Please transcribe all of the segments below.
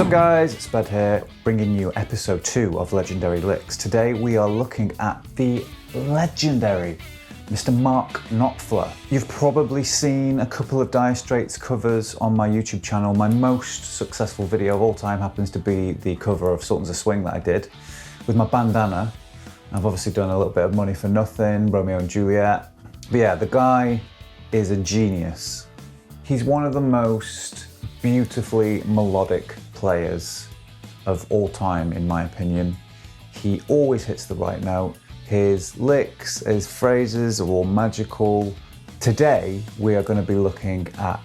up guys, Sped here, bringing you episode 2 of Legendary Licks. Today we are looking at the legendary Mr. Mark Knopfler. You've probably seen a couple of Dire Straits covers on my YouTube channel. My most successful video of all time happens to be the cover of Sultans of Swing that I did with my bandana. I've obviously done a little bit of Money for Nothing, Romeo and Juliet. But yeah, the guy is a genius. He's one of the most beautifully melodic players of all time, in my opinion. He always hits the right note. His licks, his phrases are all magical. Today, we are going to be looking at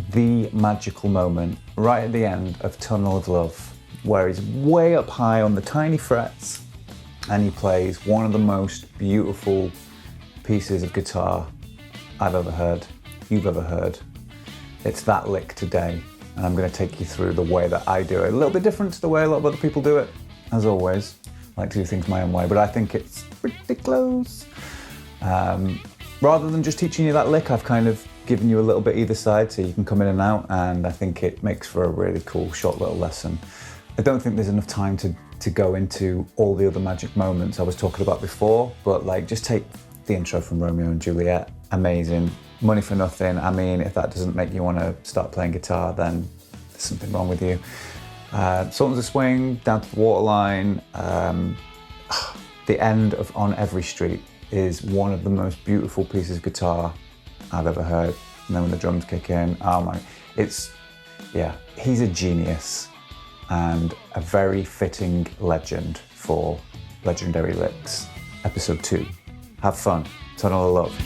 the magical moment right at the end of Tunnel of Love, where he's way up high on the tiny frets and he plays one of the most beautiful pieces of guitar I've ever heard, you've ever heard. It's that lick today, and I'm going to take you through the way that I do it. A little bit different to the way a lot of other people do it, as always. I like to do things my own way, but I think it's pretty close. Rather than just teaching you that lick, I've kind of given you a little bit either side so you can come in and out, and I think it makes for a really cool, short little lesson. I don't think there's enough time to go into all the other magic moments I was talking about before, but like just take the intro from Romeo and Juliet, amazing. Money for Nothing, I mean, if that doesn't make you want to start playing guitar, then there's something wrong with you. Sultans of Swing, Down to the Waterline, the end of On Every Street is one of the most beautiful pieces of guitar I've ever heard. And then when the drums kick in, oh my, yeah, he's a genius and a very fitting legend for Legendary Licks. Episode 2. Have fun. Tunnel of Love.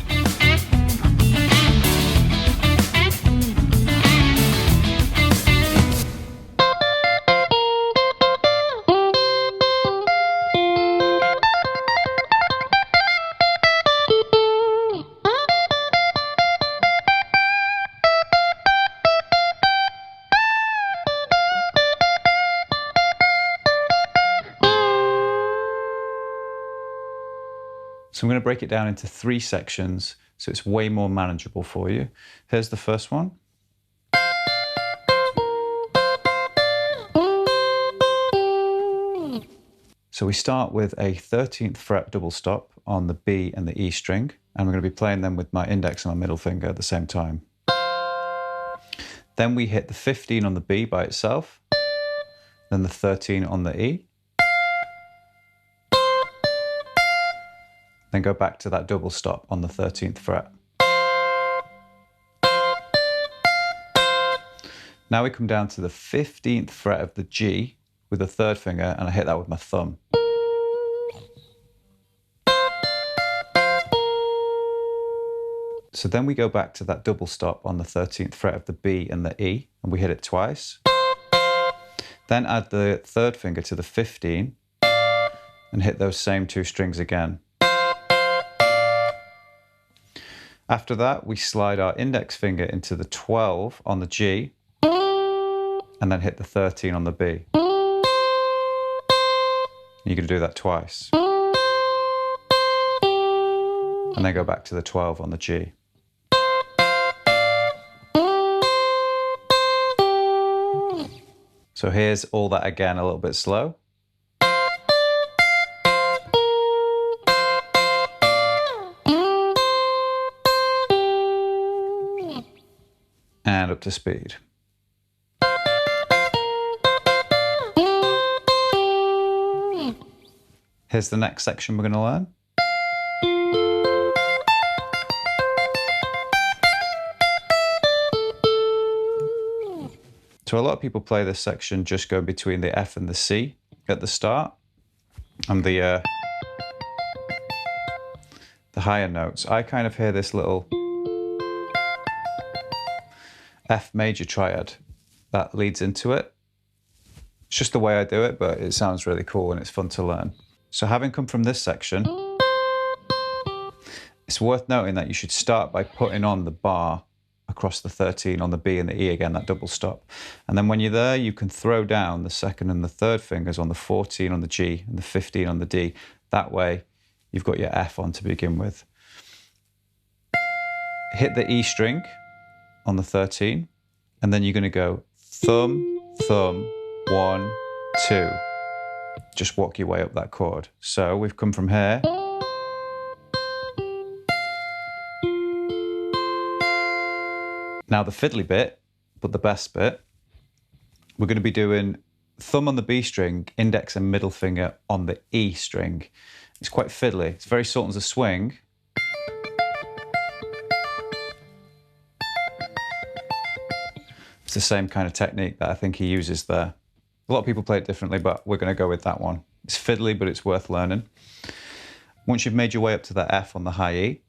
So I'm going to break it down into 3 sections so it's way more manageable for you. Here's the first one. So we start with a 13th fret double stop on the B and the E string, and we're going to be playing them with my index and my middle finger at the same time. Then we hit the 15 on the B by itself, then the 13 on the E, then go back to that double stop on the 13th fret. Now we come down to the 15th fret of the G with the 3rd finger, and I hit that with my thumb. So then we go back to that double stop on the 13th fret of the B and the E, and we hit it twice. Then add the 3rd finger to the 15 and hit those same 2 strings again. After that, we slide our index finger into the 12 on the G and then hit the 13 on the B. You're going to do that twice. And then go back to the 12 on the G. So here's all that again, a little bit slow. And up to speed. Here's the next section we're going to learn. So a lot of people play this section just go between the F and the C at the start and the higher notes. I kind of hear this little F major triad that leads into it. It's just the way I do it, but it sounds really cool and it's fun to learn. So having come from this section, it's worth noting that you should start by putting on the bar across the 13 on the B and the E again, that double stop. And then when you're there, you can throw down the 2nd and the 3rd fingers on the 14 on the G and the 15 on the D. That way, you've got your F on to begin with. Hit the E string on the 13, and then you're going to go thumb, thumb, 1, 2. Just walk your way up that chord. So we've come from here. Now the fiddly bit, but the best bit, we're going to be doing thumb on the B string, index and middle finger on the E string. It's quite fiddly. It's very Sultans of Swing. It's the same kind of technique that I think he uses there. A lot of people play it differently, but we're going to go with that one. It's fiddly, but it's worth learning. Once you've made your way up to the F on the high E,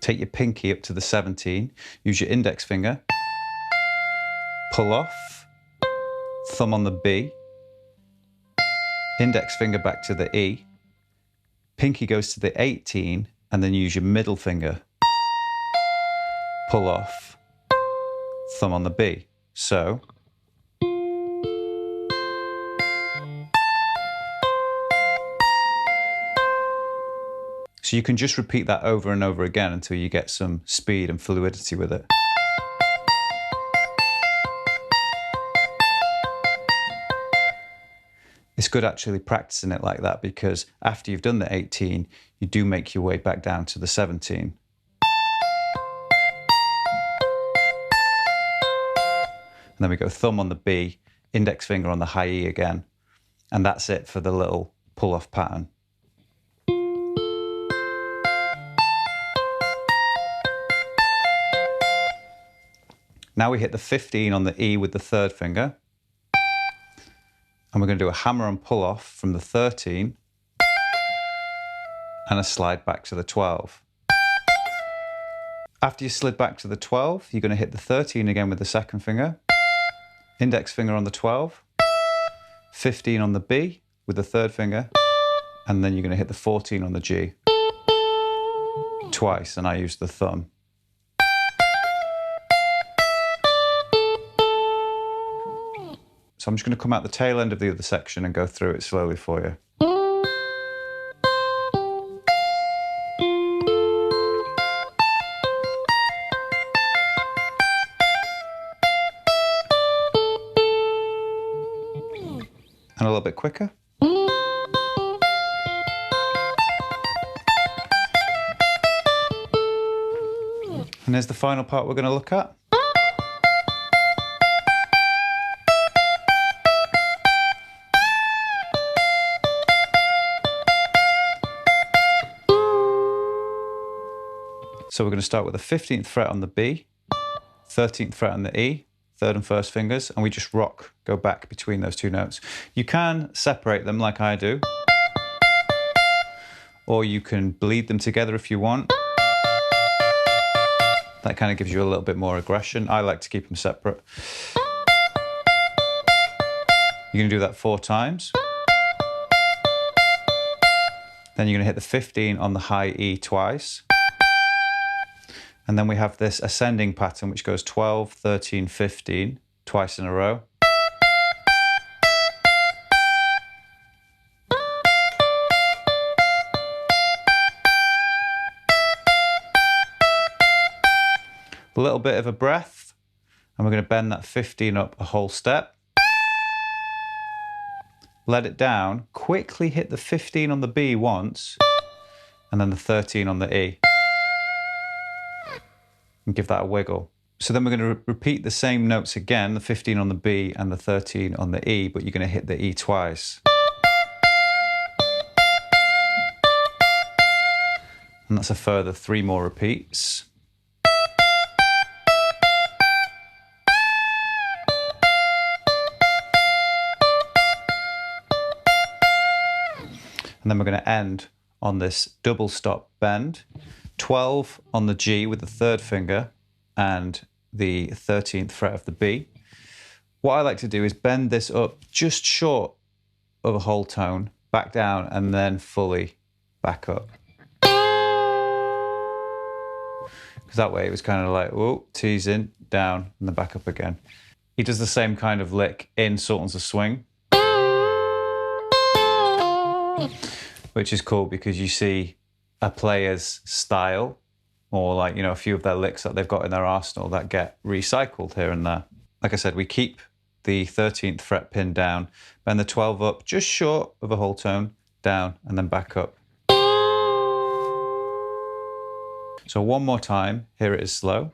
take your pinky up to the 17, use your index finger, pull off, thumb on the B, index finger back to the E, pinky goes to the 18, and then use your middle finger, pull off, thumb on the B. So you can just repeat that over and over again until you get some speed and fluidity with it. It's good actually practicing it like that, because after you've done the 18, you do make your way back down to the 17. And then we go thumb on the B, index finger on the high E again. And that's it for the little pull-off pattern. Now we hit the 15 on the E with the third finger. And we're going to do a hammer and pull off from the 13 and a slide back to the 12. After you slid back to the 12, you're going to hit the 13 again with the second finger, index finger on the 12, 15 on the B with the third finger, and then you're going to hit the 14 on the G twice, and I use the thumb. So I'm just going to come out the tail end of the other section and go through it slowly for you. And a little bit quicker. And here's the final part we're going to look at. So we're going to start with the 15th fret on the B, 13th fret on the E, third and first fingers, and we just rock, go back between those two notes. You can separate them like I do, or you can bleed them together if you want. That kind of gives you a little bit more aggression. I like to keep them separate. You're going to do that 4 times. Then you're going to hit the 15 on the high E twice. And then we have this ascending pattern which goes 12, 13, 15, twice in a row. A little bit of a breath, and we're going to bend that 15 up a whole step. Let it down, quickly hit the 15 on the B once, and then the 13 on the E. And give that a wiggle. So then we're going to repeat the same notes again, the 15 on the B and the 13 on the E, but you're going to hit the E twice. And that's a further 3 more repeats. And then we're going to end on this double stop bend. 12 on the G with the third finger and the 13th fret of the B. What I like to do is bend this up just short of a whole tone, back down, and then fully back up. Because that way it was kind of like, whoa, teasing, down, and then back up again. He does the same kind of lick in Sultans of Swing, which is cool because you see a player's style, or like, you know, a few of their licks that they've got in their arsenal that get recycled here and there. Like I said, we keep the 13th fret pin down, bend the 12 up just short of a whole tone, down, and then back up. So one more time, here it is slow.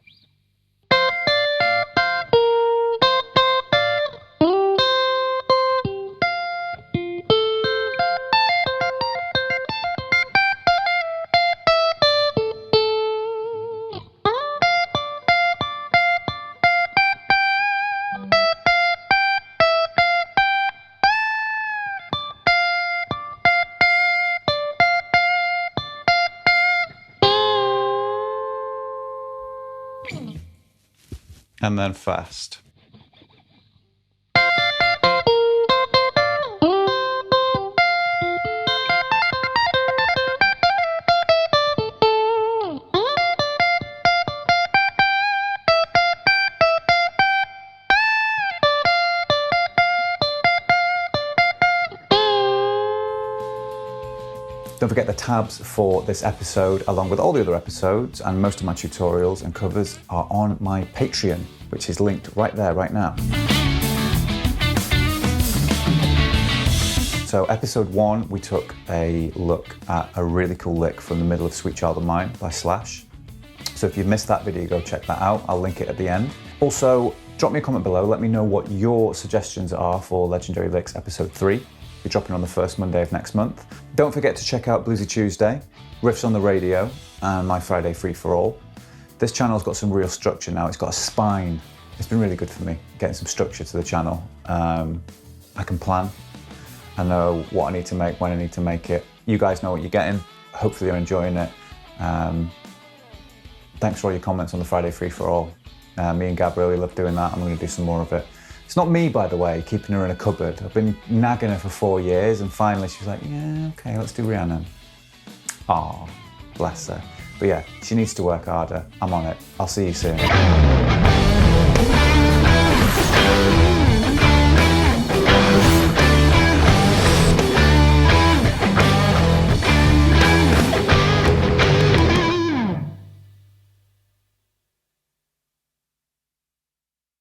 And then fast. Don't forget the tabs for this episode, along with all the other episodes and most of my tutorials and covers, are on my Patreon, which is linked right there, right now. So episode 1, we took a look at a really cool lick from the middle of Sweet Child of Mine by Slash. So if you've missed that video, go check that out. I'll link it at the end. Also, drop me a comment below. Let me know what your suggestions are for Legendary Licks episode 3. We're dropping on the first Monday of next month. Don't forget to check out Bluesy Tuesday, Riffs on the Radio, and my Friday Free for All. This channel's got some real structure now. It's got a spine. It's been really good for me, getting some structure to the channel. I can plan. I know what I need to make, when I need to make it. You guys know what you're getting. Hopefully you're enjoying it. Thanks for all your comments on the Friday Free for All. Me and Gab really love doing that. I'm going to do some more of it. It's not me, by the way, keeping her in a cupboard. I've been nagging her for 4 years, and finally she's like, yeah, okay, let's do Rhiannon. Aw, bless her. But yeah, she needs to work harder. I'm on it. I'll see you soon.